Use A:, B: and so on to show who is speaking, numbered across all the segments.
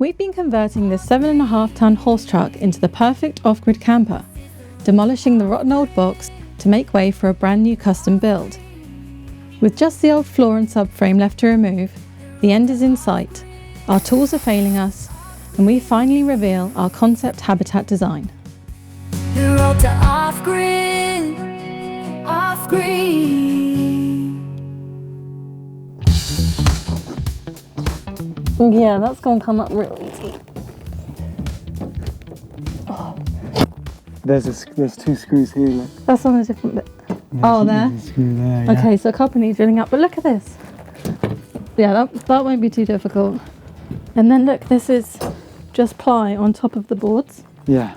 A: We've been converting this 7.5-ton horse truck into the perfect off-grid camper, demolishing the rotten old box to make way for a brand new custom build. With just the old floor and subframe left to remove, the end is in sight, our tools are failing us, and we finally reveal our concept habitat design.
B: The road to off-grid, off-grid.
A: Yeah, that's going to come up real easy. Oh.
C: There's two screws here, look.
A: That's on a different bit.
C: Yeah,
A: Oh, there?
C: there's a screw there, yeah.
A: Okay, so a couple need drilling up, but look at this. Yeah, that won't be too difficult. And then look, this is just ply on top of the boards.
C: Yeah.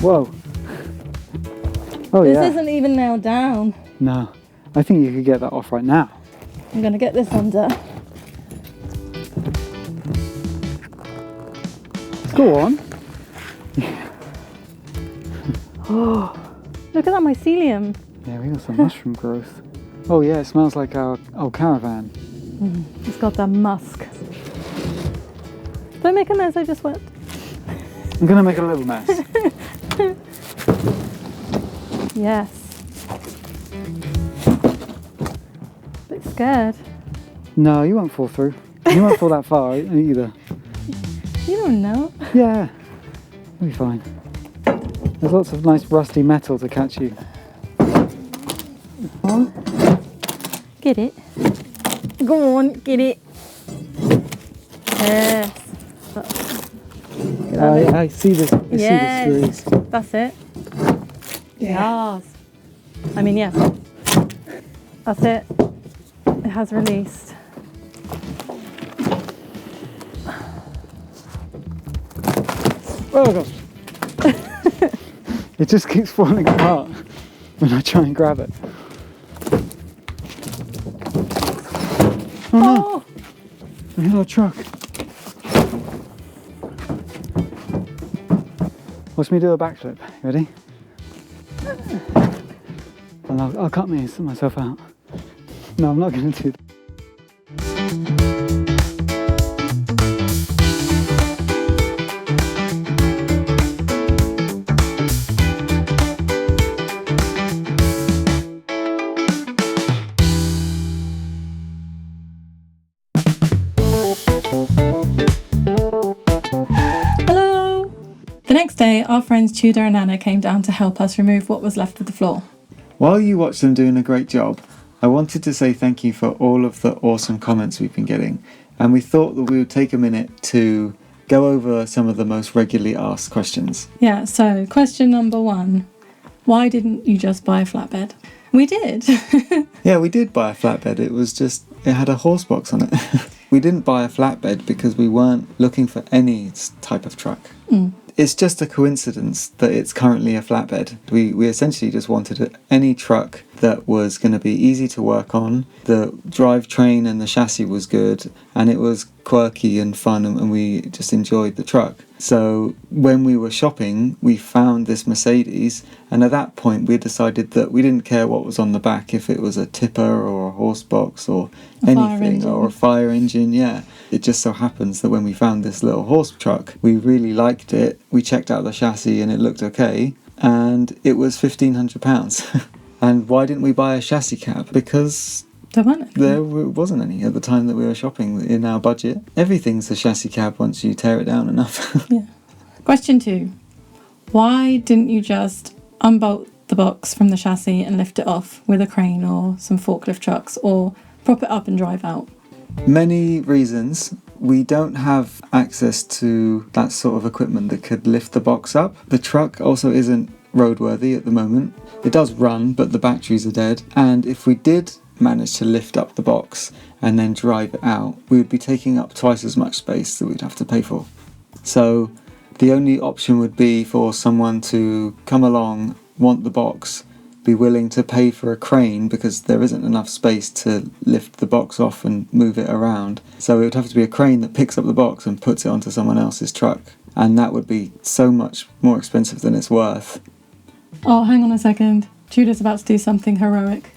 C: Whoa. Oh,
A: This
C: yeah.
A: isn't even nailed down.
C: No. I think you could get that off right now.
A: I'm going to get this under.
C: Go on.
A: Oh, look at that mycelium.
C: Yeah, we got some mushroom growth. Oh yeah, it smells like our old caravan.
A: It's got that musk. Don't make a mess, I just went.
C: I'm gonna make a little mess.
A: Yes. Bit scared.
C: No, you won't fall through. You won't fall that far either.
A: You don't know.
C: Yeah, you'll be fine. There's lots of nice rusty metal to catch you.
A: Get it. Go on, get it. Yes.
C: I see this. I
A: Yes.
C: see the screws.
A: That's it. Yes. I mean, yes. That's it. It has released.
C: Oh gosh. It just keeps falling apart when I try and grab it. Oh no! We hit our truck. Watch me do a backflip. Ready? And I'll cut myself out. No, I'm not going to do that.
A: Hello! The next day, our friends Tudor and Anna came down to help us remove what was left of the floor.
D: While you watch them doing a great job, I wanted to say thank you for all of the awesome comments we've been getting, and we thought that we would take a minute to go over some of the most regularly asked questions.
A: Yeah, so question number 1. Why didn't you just buy a flatbed? We did.
D: Yeah, we did buy a flatbed. It had a horse box on it. We didn't buy a flatbed because we weren't looking for any type of truck. It's just a coincidence that it's currently a flatbed. We essentially just wanted any truck that was going to be easy to work on. The drivetrain and the chassis was good, and it was quirky and fun, and we just enjoyed the truck. So when we were shopping, we found this Mercedes, and at that point we decided that we didn't care what was on the back, if it was a tipper or a horse box or anything, or a fire engine. Yeah, it just so happens that when we found this little horse truck, we really liked it. We checked out the chassis and it looked okay, and it was £1,500. And why didn't we buy a chassis cab? Because there wasn't any at the time that we were shopping in our budget. Everything's a chassis cab once you tear it down enough.
A: Yeah. Question 2. Why didn't you just unbolt the box from the chassis and lift it off with a crane or some forklift trucks, or prop it up and drive out?
D: Many reasons. We don't have access to that sort of equipment that could lift the box up. The truck also isn't roadworthy at the moment. It does run, but the batteries are dead. And if we did manage to lift up the box and then drive it out, we would be taking up twice as much space that we'd have to pay for. So the only option would be for someone to come along, want the box, be willing to pay for a crane, because there isn't enough space to lift the box off and move it around. So it would have to be a crane that picks up the box and puts it onto someone else's truck. And that would be so much more expensive than it's worth.
A: Oh, hang on a second. Tudor's about to do something heroic.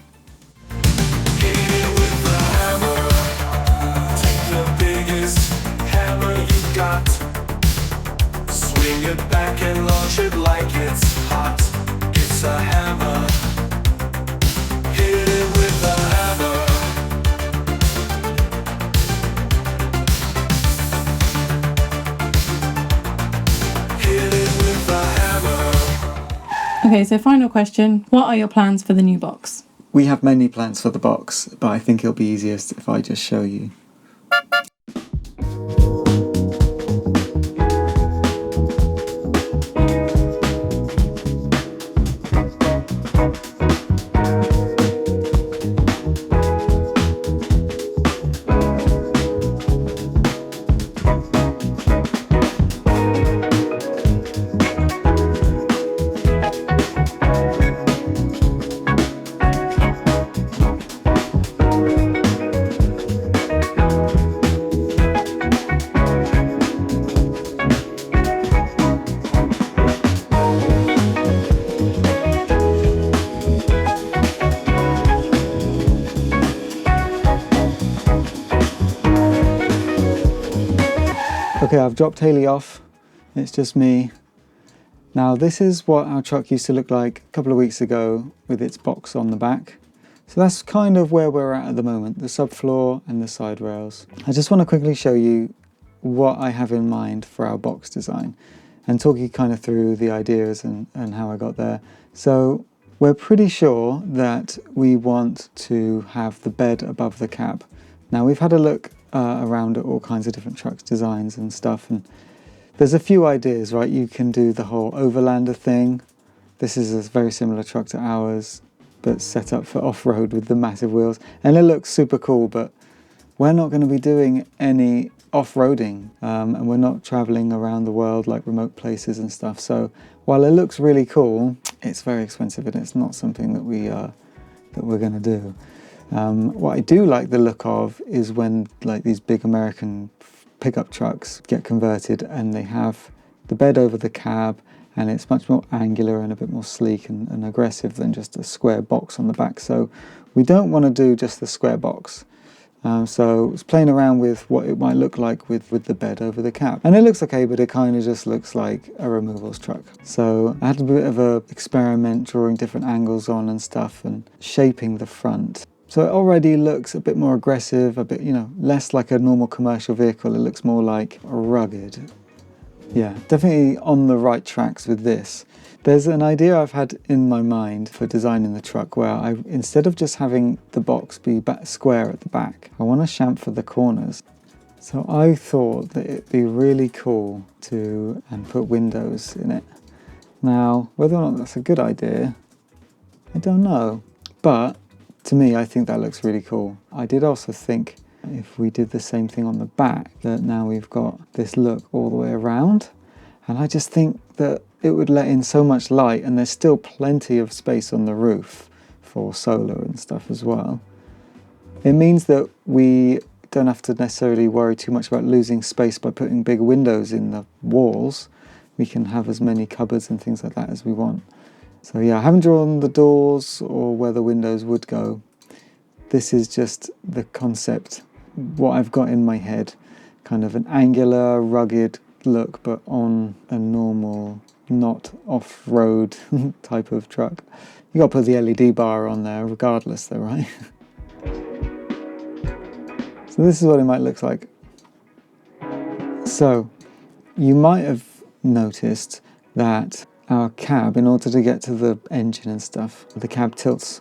E: it back and launch it like it's hot. It's a hammer. Hit it with a hammer. Hit it with a hammer.
A: Okay, so final question. What are your plans for the new box?
D: We have many plans for the box, but I think it'll be easiest if I just show you. Okay, I've dropped Hayley off. It's just me. Now this is what our truck used to look like a couple of weeks ago with its box on the back. So that's kind of where we're at the moment, the subfloor and the side rails. I just want to quickly show you what I have in mind for our box design and talk you kind of through the ideas and how I got there. So we're pretty sure that we want to have the bed above the cab. Now we've had a look around at all kinds of different trucks designs and stuff, and there's a few ideas, right? You can do the whole Overlander thing. This is a very similar truck to ours, but set up for off-road with the massive wheels, and it looks super cool, but we're not going to be doing any off-roading, and we're not traveling around the world like remote places and stuff. So while it looks really cool, it's very expensive and it's not something that we're going to do. What I do like the look of is when like these big American pickup trucks get converted and they have the bed over the cab, and it's much more angular and a bit more sleek and aggressive than just a square box on the back. So we don't want to do just the square box. So it's playing around with what it might look like with the bed over the cab. And it looks okay, but it kind of just looks like a removals truck. So I had a bit of a experiment drawing different angles on and stuff and shaping the front. So it already looks a bit more aggressive, a bit, less like a normal commercial vehicle. It looks more like rugged. Yeah, definitely on the right tracks with this. There's an idea I've had in my mind for designing the truck where instead of just having the box be square at the back, I want to chamfer the corners. So I thought that it'd be really cool to put windows in it. Now, whether or not that's a good idea, I don't know. But to me, I think that looks really cool. I did also think if we did the same thing on the back, that now we've got this look all the way around. And I just think that it would let in so much light, and there's still plenty of space on the roof for solar and stuff as well. It means that we don't have to necessarily worry too much about losing space by putting big windows in the walls. We can have as many cupboards and things like that as we want. So yeah, I haven't drawn the doors or where the windows would go. This is just the concept, what I've got in my head. Kind of an angular, rugged look, but on a normal, not off-road type of truck. You got to put the LED bar on there regardless though, right? So this is what it might look like. So you might have noticed that our cab, in order to get to the engine and stuff, the cab tilts,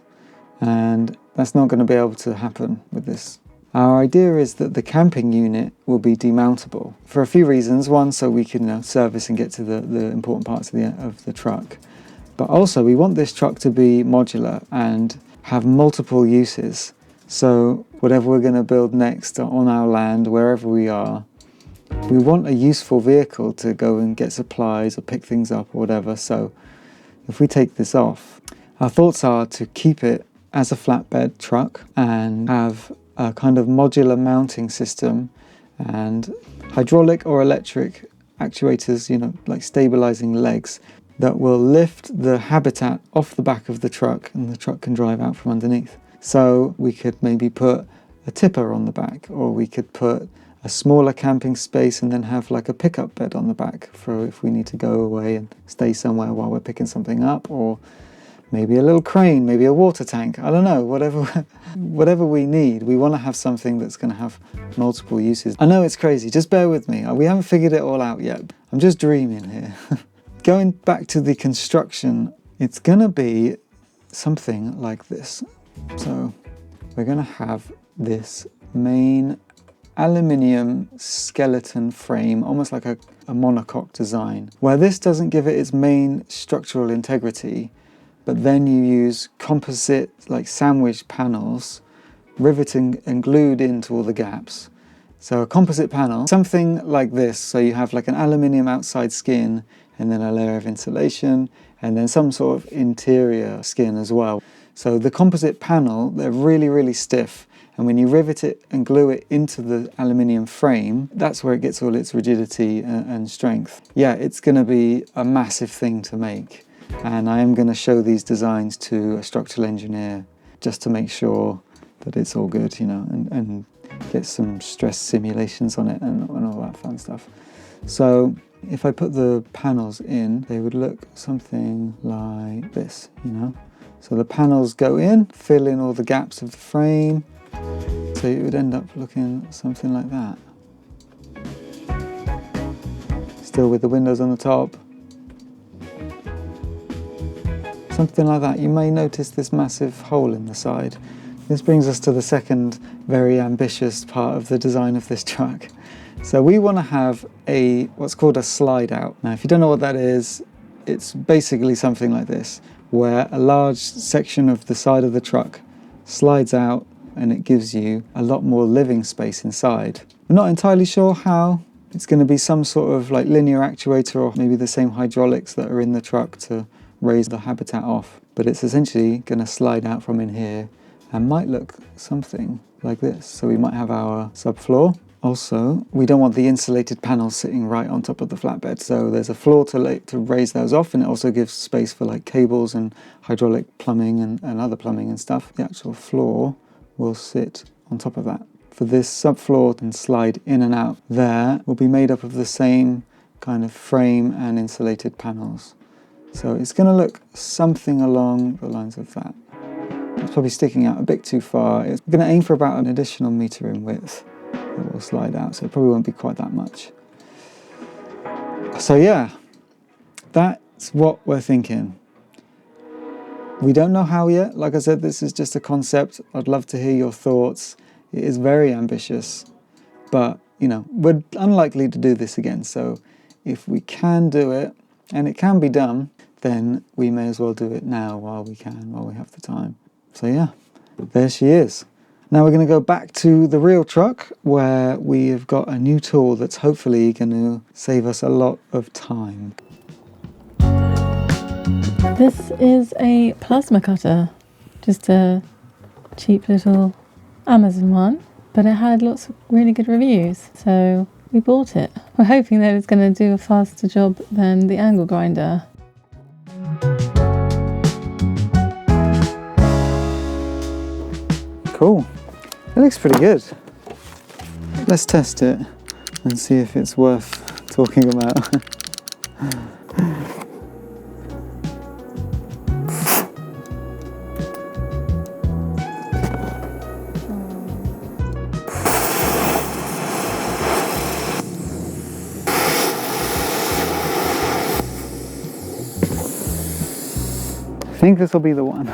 D: and that's not going to be able to happen with this. Our idea is that the camping unit will be demountable for a few reasons. One, so we can service and get to the important parts of the truck, but also we want this truck to be modular and have multiple uses. So whatever we're going to build next on our land, wherever we are, we want a useful vehicle to go and get supplies or pick things up or whatever. So if we take this off, our thoughts are to keep it as a flatbed truck and have a kind of modular mounting system and hydraulic or electric actuators, like stabilizing legs that will lift the habitat off the back of the truck, and the truck can drive out from underneath. So we could maybe put a tipper on the back, or we could put a smaller camping space and then have like a pickup bed on the back for if we need to go away and stay somewhere while we're picking something up, or maybe a little crane, maybe a water tank. I don't know, whatever we need. We want to have something that's going to have multiple uses. I know it's crazy, just bear with me. We haven't figured it all out yet. I'm just dreaming here. Going back to the construction, it's going to be something like this. So we're going to have this main aluminium skeleton frame, almost like a monocoque design, where this doesn't give it its main structural integrity, but then you use composite, like sandwich panels, riveted and glued into all the gaps. So a composite panel, something like this, so you have like an aluminium outside skin and then a layer of insulation and then some sort of interior skin as well. So the composite panel, they're really, really stiff, and when you rivet it and glue it into the aluminium frame, that's where it gets all its rigidity and strength. Yeah, it's going to be a massive thing to make. And I am going to show these designs to a structural engineer just to make sure that it's all good, you know, and get some stress simulations on it and all that fun stuff. So if I put the panels in, they would look something like this, you know. So the panels go in, fill in all the gaps of the frame. So it would end up looking something like that. Still with the windows on the top. Something like that. You may notice this massive hole in the side. This brings us to the second very ambitious part of the design of this truck. So we want to have what's called a slide out. Now, if you don't know what that is, it's basically something like this, where a large section of the side of the truck slides out and it gives you a lot more living space inside. We're not entirely sure how. It's going to be some sort of like linear actuator or maybe the same hydraulics that are in the truck to raise the habitat off. But it's essentially going to slide out from in here and might look something like this. So we might have our subfloor. Also, we don't want the insulated panels sitting right on top of the flatbed, so there's a floor to raise those off, and it also gives space for like cables and hydraulic plumbing and other plumbing and stuff. The actual floor will sit on top of that. For this subfloor and slide in and out there will be made up of the same kind of frame and insulated panels. So it's going to look something along the lines of that. It's probably sticking out a bit too far. It's going to aim for about an additional metre in width. It will slide out, so it probably won't be quite that much. So yeah, that's what we're thinking. We don't know how yet. Like I said, this is just a concept. I'd love to hear your thoughts. It is very ambitious, but you know, we're unlikely to do this again. So if we can do it, and it can be done, then we may as well do it now while we can, while we have the time. So yeah, there she is. Now we're going to go back to the real truck where we have got a new tool that's hopefully going to save us a lot of time.
A: This is a plasma cutter, just a cheap little Amazon one, but it had lots of really good reviews, so we bought it. We're hoping that it's going to do a faster job than the angle grinder.
D: Cool. It looks pretty good. Let's test it and see if it's worth talking about. I think this will be the one.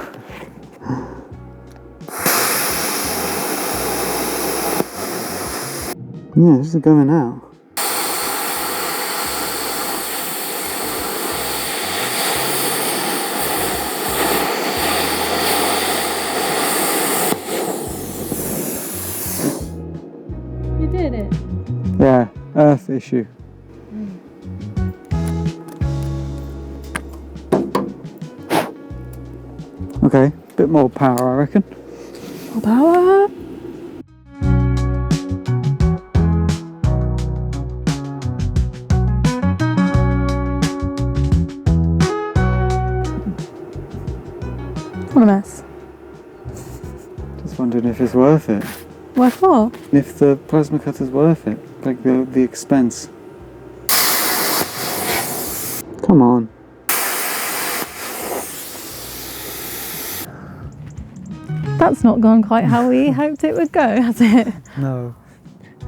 D: Yeah, this is going out.
A: You did it.
D: Yeah, earth issue. Okay, bit more power, I reckon.
A: More power. What a mess.
D: Just wondering if it's worth it.
A: What for?
D: If the plasma cutter's worth it, like the expense. Come on.
A: That's not gone quite how we hoped it would go, has it?
D: No.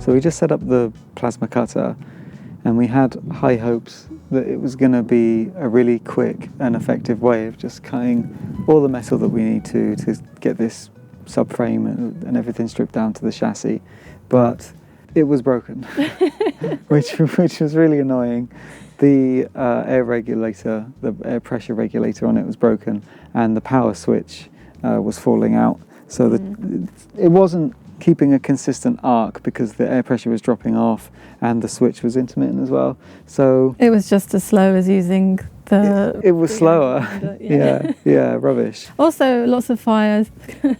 D: So we just set up the plasma cutter, and we had high hopes that it was going to be a really quick and effective way of just cutting all the metal that we need to get this subframe and everything stripped down to the chassis. But it was broken, which was really annoying. The air regulator, the air pressure regulator on it was broken, and the power switch was falling out. So that it wasn't keeping a consistent arc because the air pressure was dropping off and the switch was intermittent as well. So
A: It was just as slow as using the...
D: it was slower. Yeah, rubbish.
A: Also, lots of fires.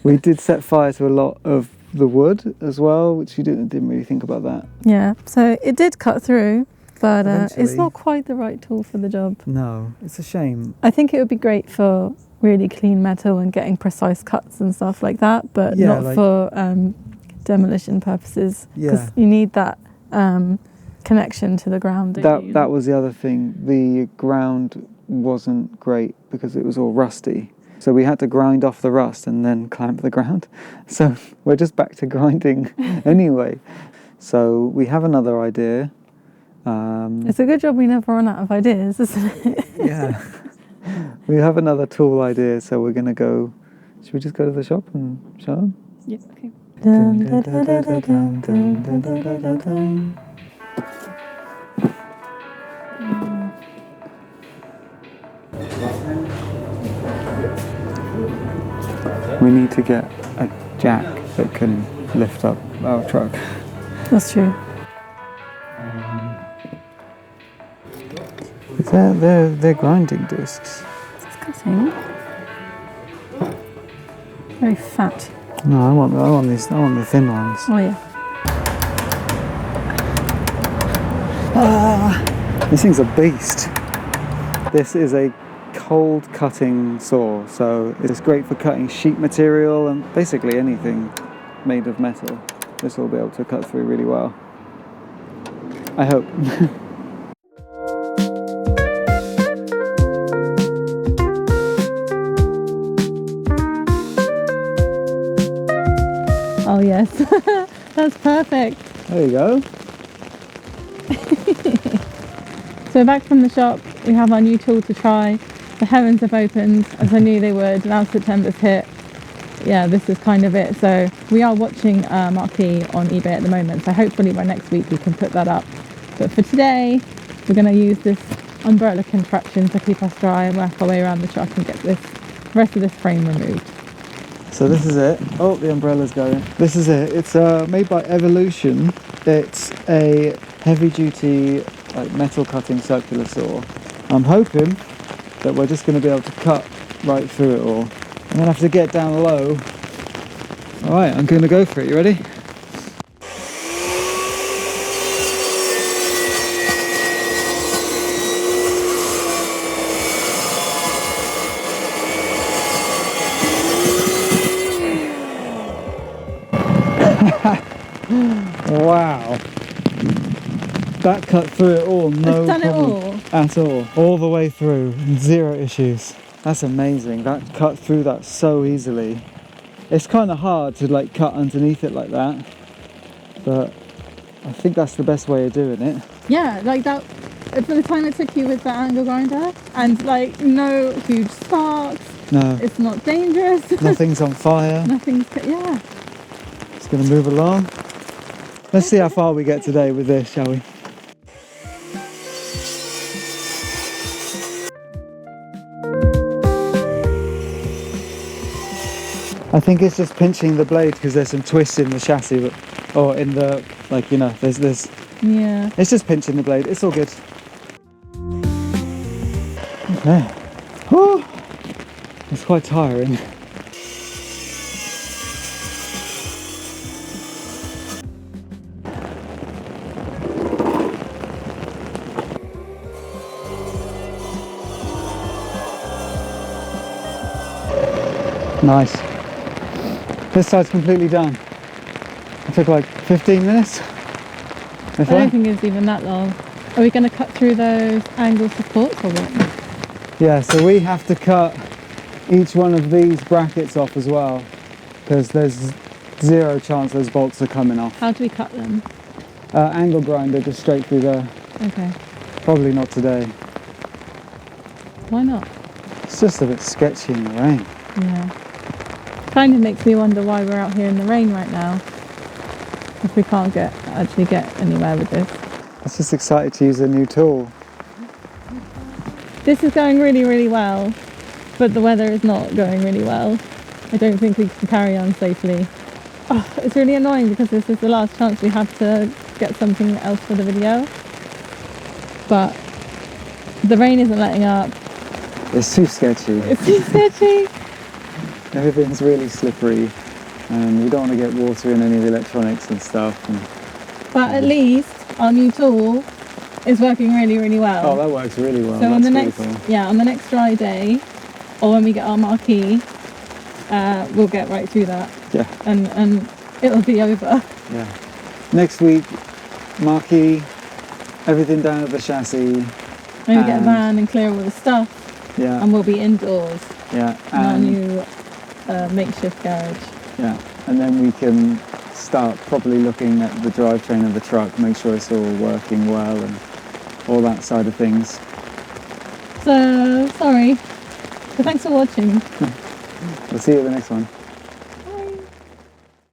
D: We did set fire to a lot of the wood as well, which you didn't really think about that.
A: Yeah, so it did cut through, but it's
D: Eventually.
A: not quite the right tool for the job.
D: No, it's a shame.
A: I think it would be great for really clean metal and getting precise cuts and stuff like that, but
D: Yeah,
A: not
D: like-
A: for demolition purposes, because
D: Yeah.
A: you need that connection to the ground. don't you?
D: That was the other thing. The ground wasn't great because it was all rusty. So we had to grind off the rust and then clamp the ground. So we're just back to grinding anyway. So we have another idea.
A: It's a good job we never run out of ideas, isn't it?
D: Yeah. We have another tool idea, so we're going to go... Should we just go to the shop and show them?
A: Yeah, okay.
D: We need to get a jack that can lift up our truck.
A: That's true.
D: They're grinding discs.
A: It's cutting. Very fat.
D: No, I want the thin ones.
A: Oh yeah.
D: This thing's a beast. This is a cold cutting saw, so it's great for cutting sheet material and basically anything made of metal. This will be able to cut through really well. I hope.
A: Oh yes. That's perfect.
D: There you go.
A: So back from the shop, we have our new tool to try. The heavens have opened, as I knew they would. Now September's hit. Yeah, this is kind of it. So we are watching Marquee on eBay at the moment. So hopefully by next week we can put that up. But for today, we're going to use this umbrella contraption to keep us dry and work our way around the truck and get this rest of this frame removed.
D: So this is it. Oh, the umbrella's going. This is it. It's made by Evolution. It's a heavy-duty metal cutting circular saw. I'm hoping that we're just going to be able to cut right through it all. I'm going to have to get down low. All right, I'm going to go for it. You ready? Wow. That cut through it all, no
A: It's done it
D: problem
A: all.
D: at all. All the way through, zero issues. That's amazing. That cut through that so easily. It's kind of hard to cut underneath it like that, but I think that's the best way of doing it.
A: Yeah, like that. For the time it took you with the angle grinder, and no huge sparks.
D: No,
A: It's not dangerous.
D: nothing's on fire.
A: Nothing's. Yeah.
D: It's going to move along. Let's see how far we get today with this, shall we? I think it's just pinching the blade because there's some twists in the chassis, or in the, there's,
A: Yeah.
D: it's just pinching the blade. It's all good. Okay. Whew. It's quite tiring. Nice. This side's completely done. It took like 15 minutes.
A: I don't think it's even that long. Are we going to cut through those angle supports or what?
D: Yeah, so we have to cut each one of these brackets off as well, because there's zero chance those bolts are coming off.
A: How do we cut them?
D: Angle grinder just straight through there.
A: Okay.
D: Probably not today.
A: Why not?
D: It's just a bit sketchy in the rain.
A: Yeah. Kind of makes me wonder why we're out here in the rain right now. If we can't actually get anywhere with this.
D: I was just excited to use a new tool.
A: This is going really, really well, but the weather is not going really well. I don't think we can carry on safely. Oh, it's really annoying because this is the last chance we have to get something else for the video. But the rain isn't letting up.
D: It's too sketchy.
A: It's too sketchy.
D: Everything's really slippery, and we don't want to get water in any of the electronics and stuff.
A: But at least our new tool is working really, really well.
D: Oh, that works really well.
A: So
D: That's
A: on the
D: really
A: next,
D: cool.
A: on the next dry day, or when we get our marquee, we'll get right through that.
D: Yeah.
A: And it'll be over.
D: Yeah. Next week, marquee, everything down at the chassis.
A: Maybe get a van and clear all the stuff,
D: Yeah.
A: and we'll be indoors
D: Yeah.
A: in our
D: And,
A: new makeshift garage.
D: yeah. And then we can start properly looking at the drivetrain of the truck, make sure it's all working well and all that side of things.
A: So sorry. So thanks for watching.
D: We'll see you at the next one.